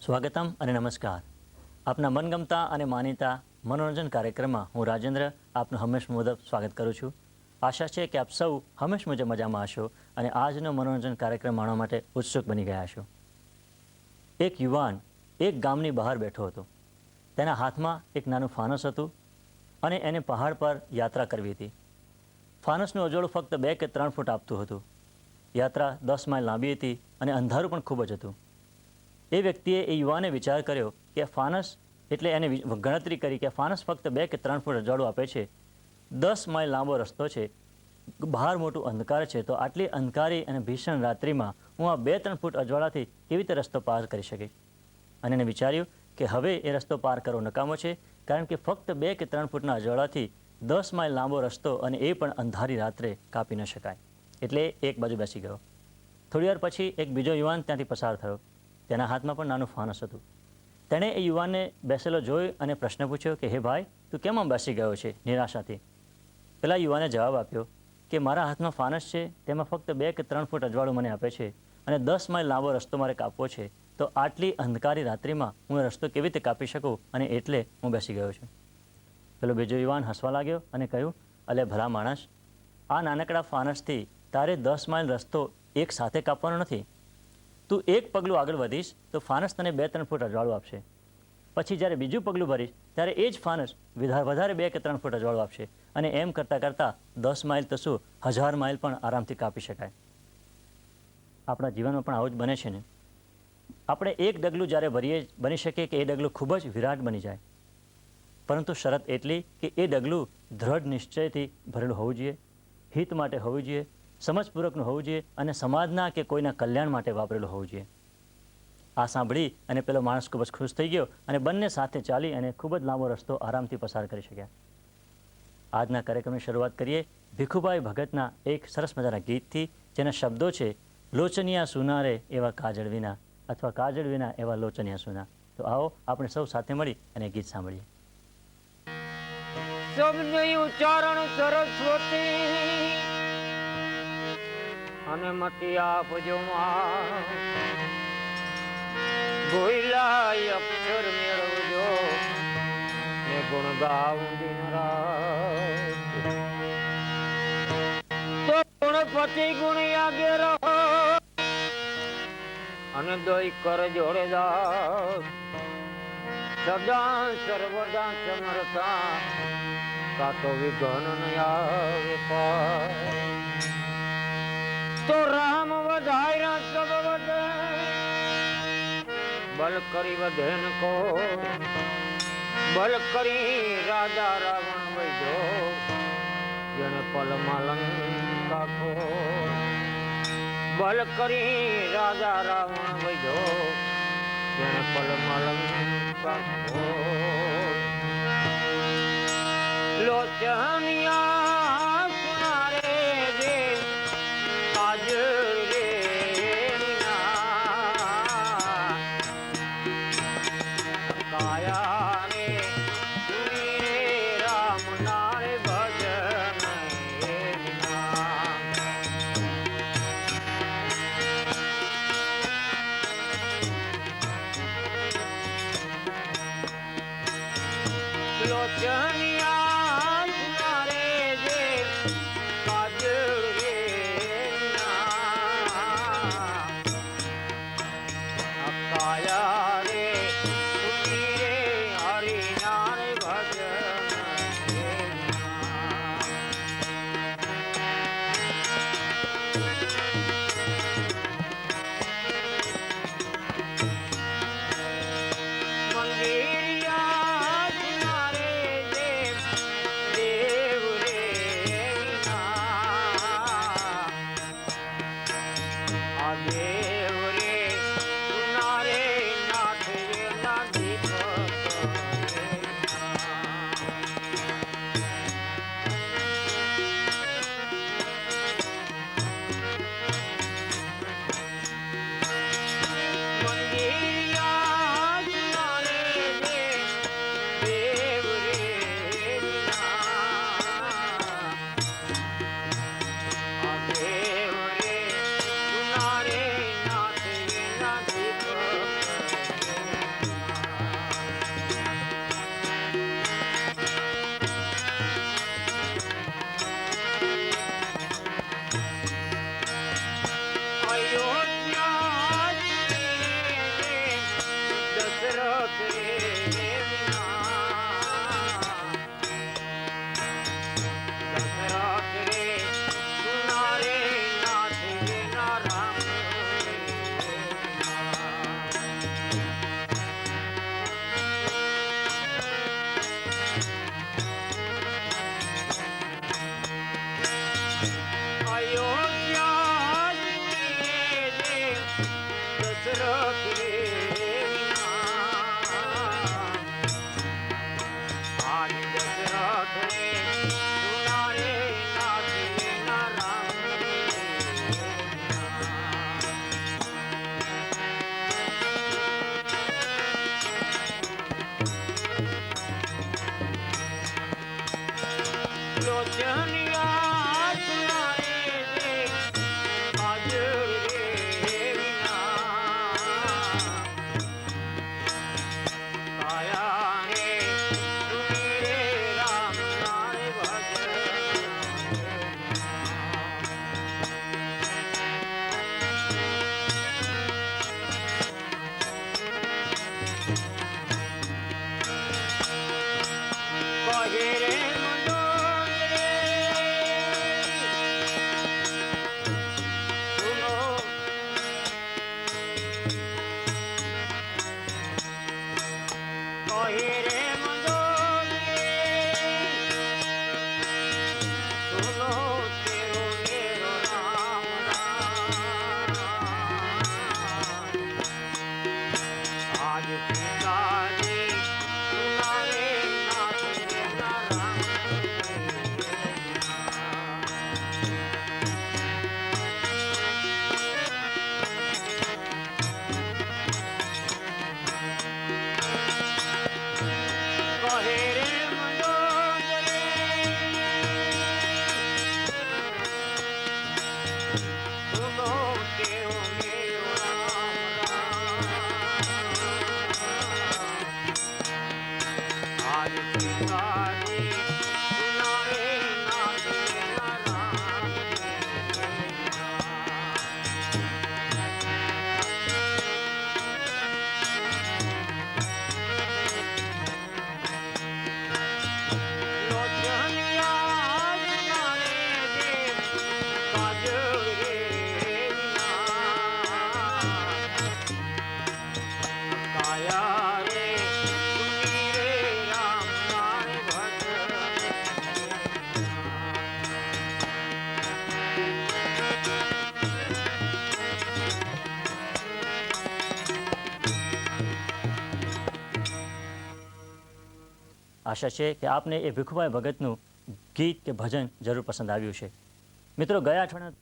સ્વાગતમ અને નમસ્કાર. આપના મનગમતા અને માનીતા મનોરંજન કાર્યક્રમમાં હું રાજેન્દ્ર આપનું હંમેશ મુજબ સ્વાગત કરું છું. આશા છે કે આપ સૌ હંમેશ મુજબ મજામાં હશો અને આજનો મનોરંજન કાર્યક્રમ માણવા માટે ઉત્સુક બની ગયા છો. એક યુવાન એક ગામની બહાર બેઠો હતો. તેના હાથમાં એક નાનું ફાનસ હતું અને એને પહાડ પર યાત્રા કરવી હતી. ફાનસનું અજવાળું ફક્ત 2 કે 3 ફૂટ આપતું હતું. યાત્રા 10 માઇલ લાંબી હતી અને અંધારું પણ ખૂબ જ હતું. એ વ્યક્તિએ એ યુવાને વિચાર કર્યો કે ફાનસ એટલે એને ગણતરી કરી કે ફાનસ ફક્ત 2 કે 3 ફૂટ અજવાળું આપે છે. 10 માઇલ લાંબો રસ્તો છે, બહાર મોટું અંધકાર છે, તો આટલી અંધકારી અને ભીષણ રાત્રિમાં હું આ 2-3 ફૂટ અજવાળાથી કેવી રીતે રસ્તો પાર કરી શકીશ? અને એને વિચાર્યું કે હવે એ રસ્તો પાર કરવો નકામો છે, કારણ કે ફક્ત 2 કે 3 ફૂટના અજવાળાથી 10 માઇલ લાંબો રસ્તો અને એ પણ અંધારી રાત્રે કાપી ન શકાય. એટલે એક બાજુ બેસી ગયો. થોડી વાર પછી એક બીજો યુવાન ત્યાંથી પસાર થયો. તેના હાથમાં પણ નાનું ફાનસ હતું. તેણે એ યુવાનને બેસેલો જોઈ અને પ્રશ્ન પૂછ્યો કે હે ભાઈ, તું કેમ આમ બેસી ગયો છે નિરાશાથી? પેલા યુવાને જવાબ આપ્યો કે મારા હાથમાં ફાનસ છે, તેમાં ફક્ત 2 કે 3 ફૂટ અજવાળું મને આપે છે અને 10 માઇલ લાંબો રસ્તો મારે કાપવો છે, તો આટલી અંધકારી રાત્રિમાં હું એ રસ્તો કેવી રીતે કાપી શકું, અને એટલે હું બેસી ગયો છું. પેલો બીજો યુવાન હસવા લાગ્યો અને કહ્યું, અલે ભલા માણસ, આ નાનકડા ફાનસથી તારે 10 માઇલ રસ્તો એક સાથે કાપવાનો નથી. તું એક પગલું આગળ વધીશ તો ફાનસ તને 2-3 ફૂટ અજવાળું આપશે. પછી જ્યારે બીજું પગલું ભરીશ ત્યારે એ જ ફાનસ વધારે 2 કે 3 ફૂટ અજવાળું આપશે. અને એમ કરતાં કરતાં 10 માઇલ તો શું, 1000 માઇલ પણ આરામથી કાપી શકાય. આપણા જીવનમાં પણ આવું જ બને છે ને. આપણે એક ડગલું જ્યારે ભરીએ બની શકે કે એ ડગલું ખૂબ જ વિરાટ બની જાય, પરંતુ શરત એટલી કે એ ડગલું દ્રઢ નિશ્ચયથી ભરેલું હોવું જોઈએ, હિત માટે હોવું જોઈએ, સમજપૂર્વકનું હોવું જોઈએ અને સમાજના કે કોઈના કલ્યાણ માટે વાપરેલું હોવું જોઈએ. આ સાંભળી અને પેલો માણસ ખૂબ જ ખુશ થઈ ગયો અને બંને સાથે ચાલી અને ખૂબ જ લાંબો રસ્તો આરામથી પસાર કરી શક્યા. આજના કાર્યક્રમની શરૂઆત કરીએ ભીખુભાઈ ભગતના એક સરસ મજાના ગીતથી, જેના શબ્દો છે લોચનિયા સુના રે એવા કાજળ વિના, અથવા કાજળ વિના એવા લોચનિયા સુના. તો આવો આપણે સૌ સાથે મળી અને ગીત સાંભળીએ. ઉચ્ચારણ સરસ્વતી અને મતી આપજો ભૂલાય અક્ષર મેળવજો ને ગુણ ગાવું દિન રાત. તો ગુણપતિ ગુણ આગે રહો અને દોઈ કર જોડે દાસ, સદા સર્વદા સમરતા કાતો વિઘન ન આવે પાર. તો રામ વધાય સબ વધે, બલ કરી વધે ન કો, બલ કરી રાજા રાવણ વૈજો જેને પલમાં લંકા ખો. બલ કરી રાજા રાવણ વૈજો જેને પલમાં લંકા ખો. લોચનિયા સુનારે જે કાજળ રે વિના, કાયા રે સુની રે રામ નારે ભજન વિના. લોચનિયા મંદિરિયા સુનારે જે આશા છે કે આપને એ ભીખુભાઈ ભગતનું ગીત કે ભજન જરૂર પસંદ આવ્યું છે. મિત્રો, ગયા અઠવાડિયા